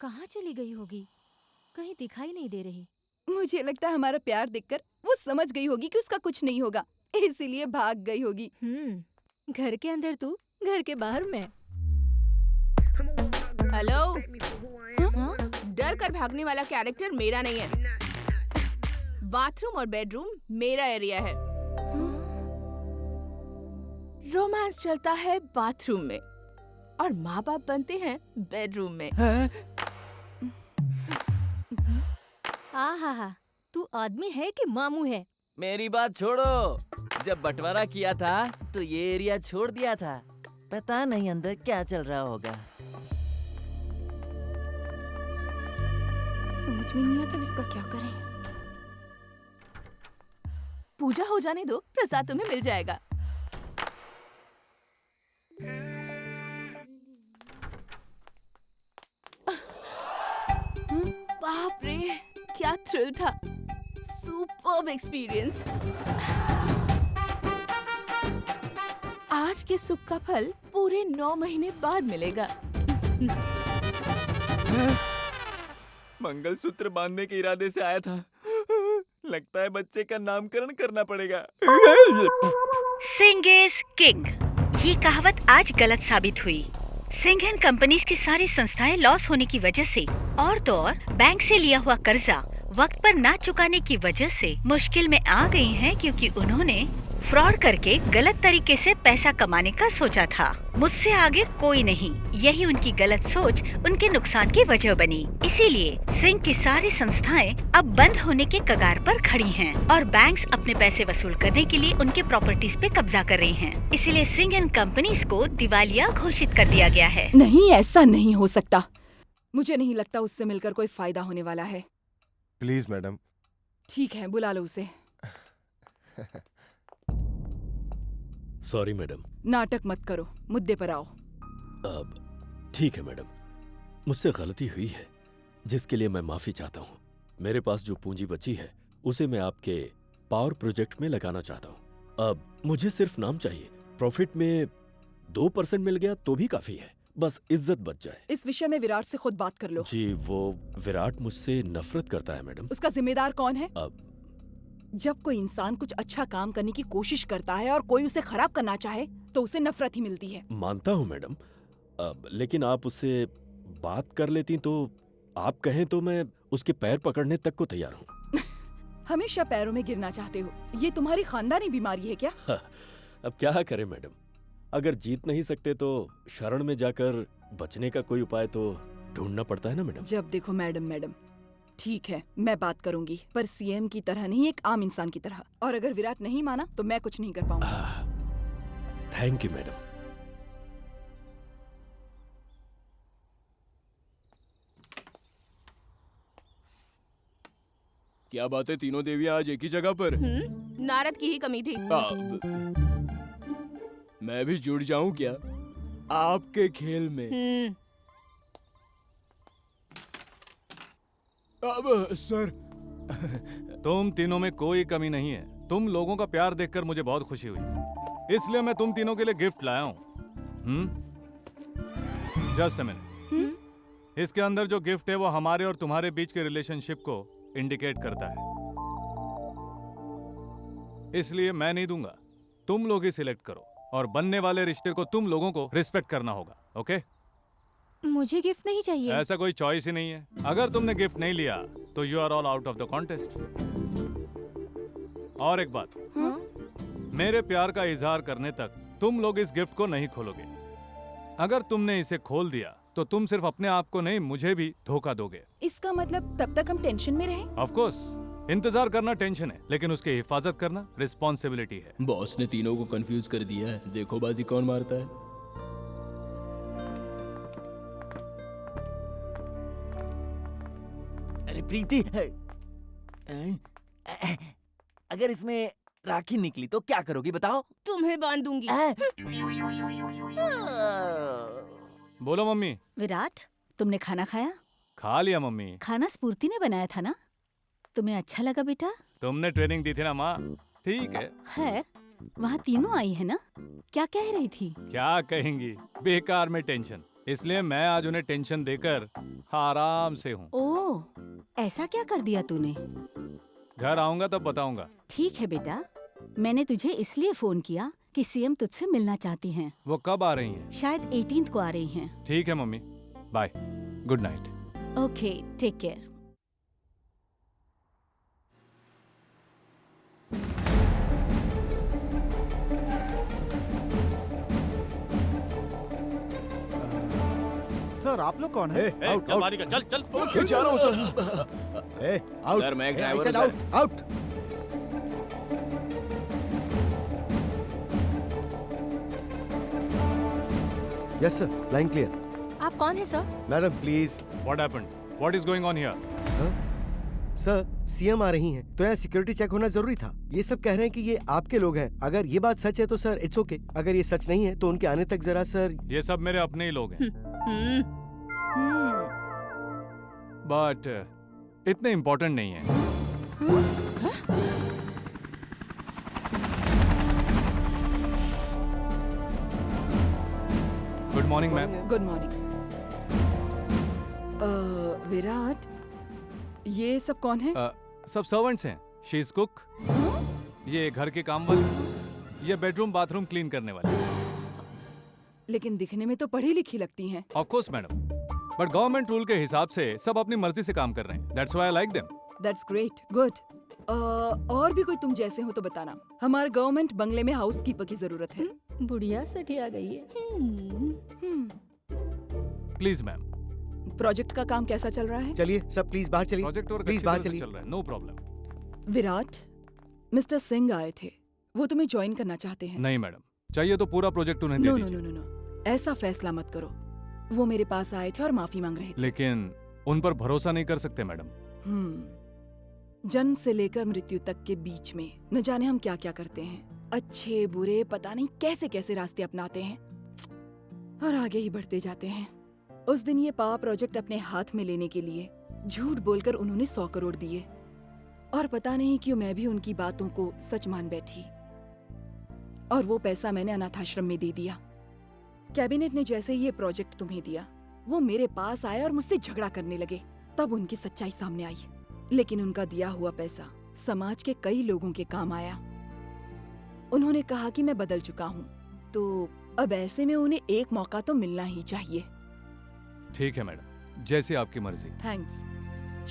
कहाँ चली गई होगी? कहीं दिखाई नहीं दे रही। मुझे लगता है हमारा प्यार देखकर वो समझ गई होगी कि उसका कुछ नहीं होगा, इसीलिए भाग गई होगी। घर के अंदर तू, घर के बाहर मैं। हेलो। हाँ? डर कर भागने वाला कैरेक्टर मेरा नहीं है। बाथरूम और बेडरूम मेरा एरिया है। रोमांस चलता है बाथरूम में और माँ बाप बनते हैं बेडरूम में। आहा, तू आदमी है कि मामू है? मेरी बात छोड़ो। जब बंटवारा किया था तो ये एरिया छोड़ दिया था। पता नहीं अंदर क्या चल रहा होगा। समझ में नहीं आता इसका क्या करें। पूजा हो जाने दो, प्रसाद तुम्हें मिल जाएगा। बाप रे, क्या थ्रिल था। Superb experience. आज के सुख का फल पूरे 9 महीने बाद मिलेगा। मंगलसूत्र बांधने के इरादे से आया था। लगता है बच्चे का नामकरण करना पड़ेगा। सिंह इज किंग, ये कहावत आज गलत साबित हुई। सिंह एंड कंपनीज की सारी संस्थाएं लॉस होने की वजह से और तो और बैंक से लिया हुआ कर्जा वक्त पर ना चुकाने की वजह से मुश्किल में आ गई हैं, क्योंकि उन्होंने फ्रॉड करके गलत तरीके से पैसा कमाने का सोचा था। मुझसे आगे कोई नहीं, यही उनकी गलत सोच उनके नुकसान की वजह बनी। इसीलिए सिंह की सारी संस्थाएं अब बंद होने के कगार पर खड़ी हैं और बैंक्स अपने पैसे वसूल करने के लिए उनके प्रॉपर्टीज पे कब्जा कर रही हैं। इसीलिए सिंह एंड कंपनीज को दिवालिया घोषित कर दिया गया है। नहीं, ऐसा नहीं हो सकता। मुझे नहीं लगता उससे मिलकर कोई फायदा होने वाला है। Please madam. ठीक है, बुला लो उसे। Sorry madam. नाटक मत करो, मुद्दे पर आओ। अब ठीक है मैडम, मुझसे गलती हुई है जिसके लिए मैं माफी चाहता हूँ। मेरे पास जो पूंजी बची है उसे मैं आपके पावर प्रोजेक्ट में लगाना चाहता हूँ। अब मुझे सिर्फ नाम चाहिए। प्रॉफिट में 2% मिल गया तो भी काफी है, बस इज्जत बच जाए। इस विषय में विराट से खुद बात कर लो। जी, वो विराट मुझसे नफरत करता है मैडम। उसका जिम्मेदार कौन है? अब जब कोई इंसान कुछ अच्छा काम करने की कोशिश करता है और कोई उसे खराब करना चाहे तो उसे नफरत ही मिलती है। मानता हूँ मैडम, अब लेकिन आप उससे बात कर लेती तो आप कहें तो मैं उसके पैर पकड़ने तक को तैयार हूँ। हमेशा पैरों में गिरना चाहते हो, ये तुम्हारी खानदानी बीमारी है क्या? अब क्या करें मैडम, अगर जीत नहीं सकते तो शरण में जाकर बचने का कोई उपाय तो ढूंढना पड़ता है ना मैडम। जब देखो मैडम मैडम। ठीक है, मैं बात करूंगी, पर सीएम की तरह नहीं, एक आम इंसान की तरह। और अगर विराट नहीं माना तो मैं कुछ नहीं कर पाऊंगा। Thank you madam. क्या बात है, तीनों देवियां आज एक ही जगह पर? नारद की ही कमी थी। मैं भी जुड़ जाऊं क्या आपके खेल में? अब सर तुम तीनों में कोई कमी नहीं है। तुम लोगों का प्यार देखकर मुझे बहुत खुशी हुई, इसलिए मैं तुम तीनों के लिए गिफ्ट लाया हूँ। Just a minute. इसके अंदर जो गिफ्ट है वो हमारे और तुम्हारे बीच के रिलेशनशिप को इंडिकेट करता है, इसलिए मैं नहीं दूंगा। तुम लोग ही सिलेक्ट करो और बनने वाले रिश्ते को तुम लोगों को रिस्पेक्ट करना होगा। ओके? मुझे गिफ्ट नहीं चाहिए। ऐसा कोई चॉइस ही नहीं है। अगर तुमने गिफ्ट नहीं लिया तो you are all out of the contest. और एक बात, मेरे प्यार का इजहार करने तक तुम लोग इस गिफ्ट को नहीं खोलोगे। अगर तुमने इसे खोल दिया तो तुम सिर्फ अपने आप को नहीं, मुझे भी धोखा दोगे। इसका मतलब तब तक हम टेंशन में रहें? ऑफ कोर्स, इंतजार करना टेंशन है, लेकिन उसकी हिफाजत करना रिस्पॉन्सिबिलिटी है। बॉस ने तीनों को कंफ्यूज कर दिया है। देखो बाजी कौन मारता है। अरे प्रीति, अगर इसमें राखी निकली तो क्या करोगी बताओ? तुम्हें बांध दूंगी। बोलो मम्मी। विराट, तुमने खाना खाया? खा लिया मम्मी। खाना स्फूर्ति ने बनाया था ना? तुम्हें अच्छा लगा बेटा? तुमने ट्रेनिंग दी थी ना माँ। ठीक है। खैर, वहाँ तीनों आई है ना? क्या कह रही थी? क्या कहेंगी, बेकार में टेंशन। इसलिए मैं आज उन्हें टेंशन देकर आराम से हूँ। ओह, ऐसा क्या कर दिया तूने? घर आऊंगा तब बताऊंगा। ठीक है बेटा, मैंने तुझे इसलिए फोन किया कि सीएम तुझसे मिलना चाहती हैं। वो कब आ रही हैं? शायद 18th को आ रही हैं। ठीक है mummy, bye, good night. Okay, take care. Sir आप लोग कौन है? चल बाहर निकल, चल चल। ओके जा रहा हूँ सर। आउट सर, मैं एक ड्राइवर हूँ, out sir. Out. Yes sir, line clear. आप कौन है sir? Madam please. What happened? What is going on here? Sir CM आ रही हैं, तो यहाँ सिक्योरिटी चेक होना जरूरी था। ये सब कह रहे हैं कि ये आपके लोग हैं। अगर ये बात सच है तो सर इट्स ओके, अगर ये सच नहीं है तो उनके आने तक जरा सर। ये सब मेरे अपने ही लोग हैं, बट इतने इम्पोर्टेंट नहीं है। Good morning ma'am. Good morning. Virat, ये सब कौन है? सब सर्वेंट्स हैं। शी इज कुक, ये घर के काम वाले, ये बेडरूम बाथरूम क्लीन करने वाले। लेकिन दिखने में तो पढ़ी लिखी लगती हैं। Of course madam, but government rule के हिसाब से सब अपनी मर्जी से काम कर रहे हैं। That's why I like them. That's great, good. और भी कोई तुम जैसे हो तो बताना। हमारे गवर्नमेंट बंगले में हाउसकीपर की जरूरत है। बुढ़िया सठिया गई है। Please ma'am. प्रोजेक्ट का काम कैसा चल रहा है? चलिए सब प्लीज बाहर चलिए। प्रोजेक्ट और प्लीज बाहर चल चलिए। रहा है, no problem. Virat, mister Singh आए थे, वो तुम्हें ज्वाइन करना चाहते हैं। नहीं मैडम, चाहिए तो पूरा प्रोजेक्ट उन्हें दे नो नो दीजिए। नो नो, ऐसा फैसला मत करो। वो मेरे पास आए थे और माफी मांग रहे थे। लेकिन उन पर भरोसा नहीं कर सकते मैडम। जन्म से लेकर मृत्यु तक के बीच में न जाने हम क्या क्या करते हैं। अच्छे बुरे पता नहीं कैसे कैसे रास्ते अपनाते हैं और आगे ही बढ़ते जाते हैं। उस दिन ये पावर प्रोजेक्ट अपने हाथ में लेने के लिए झूठ बोलकर उन्होंने 100 करोड़ दिए और पता नहीं क्यों मैं भी उनकी बातों को सच मान बैठी और वो पैसा मैंने अनाथाश्रम में दे दिया। कैबिनेट ने जैसे ही ये प्रोजेक्ट तुम्हें दिया, वो मेरे पास आए और मुझसे झगड़ा करने लगे। तब उनकी सच्चाई सामने आई, लेकिन उनका दिया हुआ पैसा समाज के कई लोगों के काम आया। उन्होंने कहा कि मैं बदल चुका हूँ, तो अब ऐसे में उन्हें एक मौका तो मिलना ही चाहिए। ठीक है मैडम, जैसे आपकी मर्जी। थैंक्स।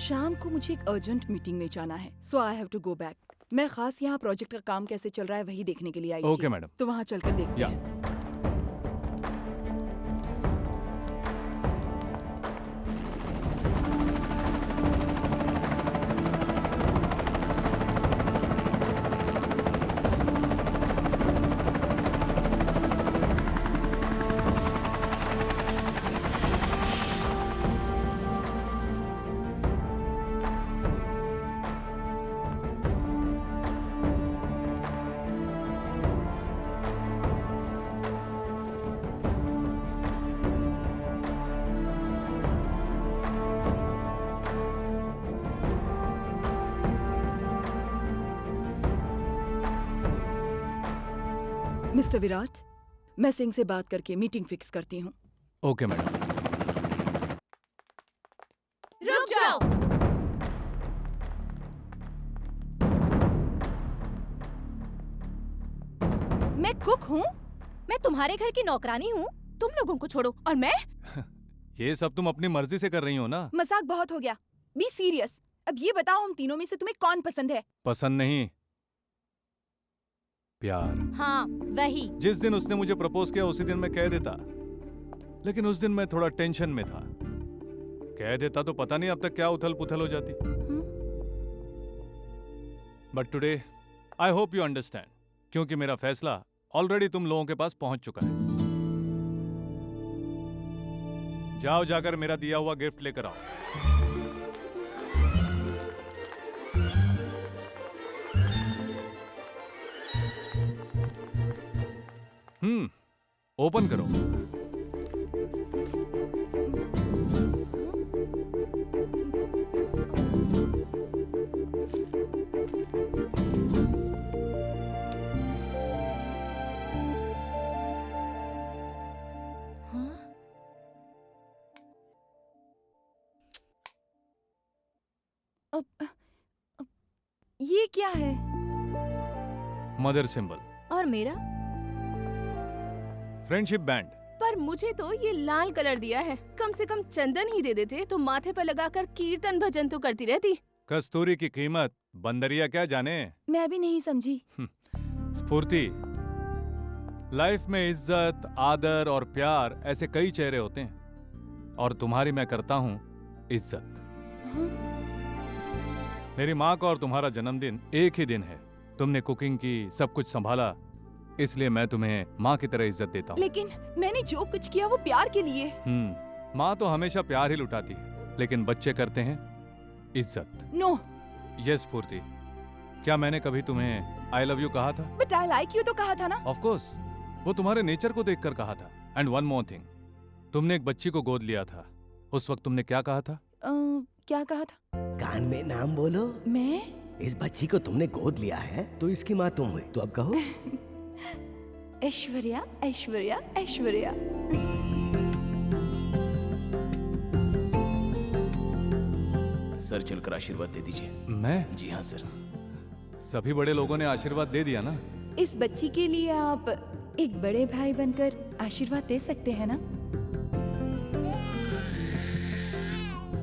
शाम को मुझे एक अर्जेंट मीटिंग में जाना है, so I have to go back. मैं खास यहाँ प्रोजेक्ट का काम कैसे चल रहा है वही देखने के लिए आई थी। Okay madam. तो वहाँ चलकर देखते या। हैं। मिस्टर विराट, मैं सिंह से बात करके मीटिंग फिक्स करती हूँ। Okay madam. रुक जाओ। मैं कुक हूँ? मैं तुम्हारे घर की नौकरानी हूँ? तुम लोगों को छोड़ो, और मैं? ये सब तुम अपनी मर्जी से कर रही हो ना। मजाक बहुत हो गया, बी सीरियस। अब ये बताओ, हम तीनों में से तुम्हें कौन पसंद है? पसंद नहीं, प्यार। हाँ वही। जिस दिन उसने मुझे प्रपोज किया उसी दिन मैं कह देता, लेकिन उस दिन मैं थोड़ा टेंशन में था। कह देता तो पता नहीं अब तक क्या उथल पुथल हो जाती। But today I hope you understand, क्योंकि मेरा फैसला ऑलरेडी तुम लोगों के पास पहुंच चुका है। जाओ, जाकर मेरा दिया हुआ गिफ्ट लेकर आओ। ओपन करो। ये क्या है? मदर सिंबल, और मेरा? Friendship band. पर मुझे तो ये लाल कलर दिया है। कम से कम चंदन ही दे देते तो माथे पर लगाकर कीर्तन भजन तो करती रहती। कस्तूरी की कीमत बंदरिया क्या जाने। मैं भी नहीं समझी। स्फूर्ति, लाइफ में इज्जत, आदर और प्यार ऐसे कई चेहरे होते हैं, और तुम्हारी मैं करता हूँ इज्जत। मेरी माँ का और तुम्हारा जन्मदिन एक ही दिन है। तुमने कुकिंग की, सब कुछ संभाला, इसलिए मैं तुम्हें माँ की तरह इज्जत देता हूँ। लेकिन मैंने जो कुछ किया वो प्यार के लिए। माँ तो हमेशा प्यार ही लुटाती है, लेकिन बच्चे करते हैं इज्जत। नो। यस स्फूर्ति, क्या मैंने कभी तुम्हें आई लव यू कहा था? बट आई लाइक यू तो कहा था ना। ऑफ कोर्स, वो तुम्हारे नेचर को देखकर कहा था। एंड वन मोर थिंग, तुमने एक बच्ची को गोद लिया था, उस वक्त तुमने क्या कहा था? क्या कहा था? कान में नाम बोलो। मैं? इस बच्ची को तुमने गोद लिया है तो इसकी माँ तुम हुई, तो अब कहो। ऐश्वर्या, ऐश्वर्या, ऐश्वर्या। सर चलकर आशीर्वाद दे दीजिए। मैं? जी हाँ सर। सभी बड़े लोगों ने आशीर्वाद दे दिया ना। इस बच्ची के लिए आप एक बड़े भाई बनकर आशीर्वाद दे सकते हैं ना?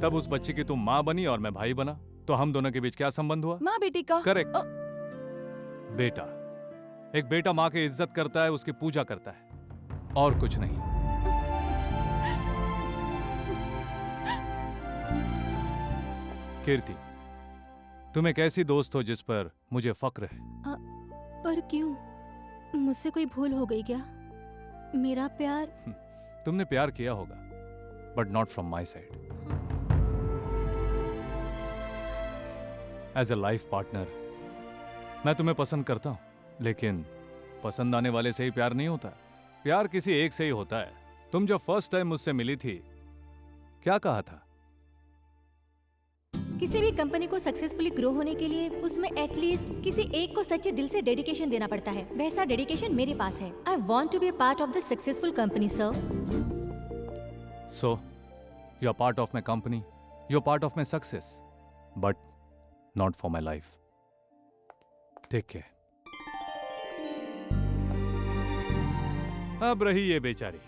तब उस बच्ची की तुम माँ बनी और मैं भाई बना, तो हम दोनों के बीच क्या संबंध हुआ? माँ बेटी का। करेक्ट। बेटा, एक बेटा माँ की इज्जत करता है, उसकी पूजा करता है, और कुछ नहीं। कीर्ति, तुम एक ऐसी दोस्त हो जिस पर मुझे फक्र है। पर क्यों? मुझसे कोई भूल हो गई क्या? मेरा प्यार? तुमने प्यार किया होगा, but not from my side. As a life partner मैं तुम्हें पसंद करता हूं, लेकिन पसंद आने वाले से ही प्यार नहीं होता। प्यार किसी एक से ही होता है। तुम जब फर्स्ट टाइम मुझसे मिली थी, क्या कहा था? किसी भी कंपनी को सक्सेसफुली ग्रो होने के लिए उसमें एटलीस्ट किसी एक को सच्चे दिल से डेडिकेशन देना पड़ता है। वैसा डेडिकेशन मेरे पास है। I want to be a part of the successful company sir. So you are part of my company, you are part of my success, but not for my life. Take care. अब रही ये बेचारी,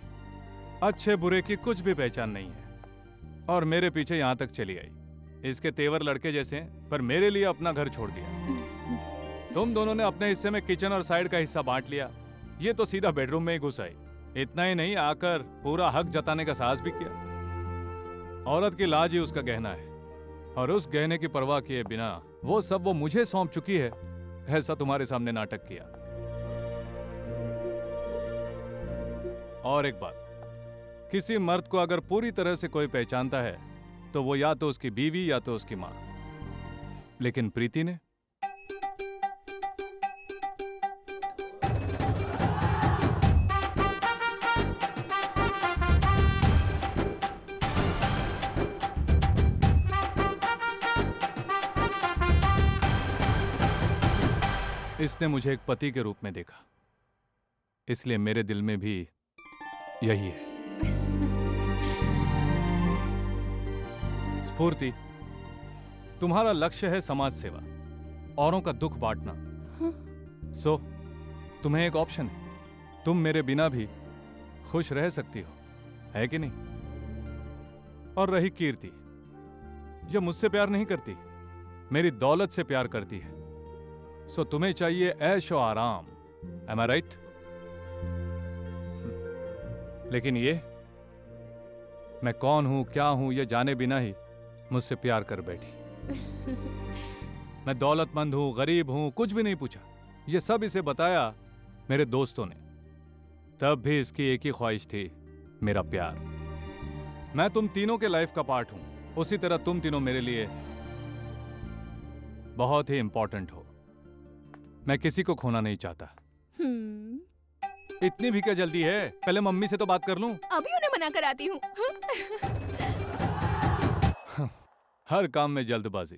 अच्छे बुरे की कुछ भी पहचान नहीं है, और मेरे पीछे यहां तक चली आई। इसके तेवर लड़के जैसे हैं, पर मेरे लिए अपना घर छोड़ दिया। तुम दोनों ने अपने हिस्से में किचन और साइड का हिस्सा बांट लिया, ये तो सीधा बेडरूम में ही घुस आई। इतना ही नहीं, आकर पूरा हक जताने का साहस भी किया। औरत की लाज ही उसका गहना है, और उस गहने की परवाह किए बिना वो सब वो मुझे सौंप चुकी है। ऐसा तुम्हारे सामने नाटक किया। और एक बात, किसी मर्द को अगर पूरी तरह से कोई पहचानता है तो वो या तो उसकी बीवी या तो उसकी मां, लेकिन प्रीति ने इसने मुझे एक पति के रूप में देखा, इसलिए मेरे दिल में भी यही है। स्फूर्ति, तुम्हारा लक्ष्य है समाज सेवा, औरों का दुख बांटना। सो तुम्हें एक ऑप्शन है, तुम मेरे बिना भी खुश रह सकती हो, है कि नहीं? और रही कीर्ति, जो मुझसे प्यार नहीं करती, मेरी दौलत से प्यार करती है। सो तुम्हें चाहिए ऐश और आराम, एम आई राइट? लेकिन ये, मैं कौन हूं, क्या हूं, ये जाने बिना ही मुझसे प्यार कर बैठी। मैं दौलतमंद हूं, गरीब हूं, कुछ भी नहीं पूछा। ये सब इसे बताया मेरे दोस्तों ने। तब भी इसकी एक ही ख्वाहिश थी, मेरा प्यार। मैं तुम तीनों के लाइफ का पार्ट हूं, उसी तरह तुम तीनों मेरे लिए बहुत ही इंपॉर्टेंट हो। मैं किसी को खोना नहीं चाहता। इतनी भी क्या जल्दी है? पहले मम्मी से तो बात कर लूं। अभी उन्हें मना कर आती हूँ। हर काम में जल्दबाजी।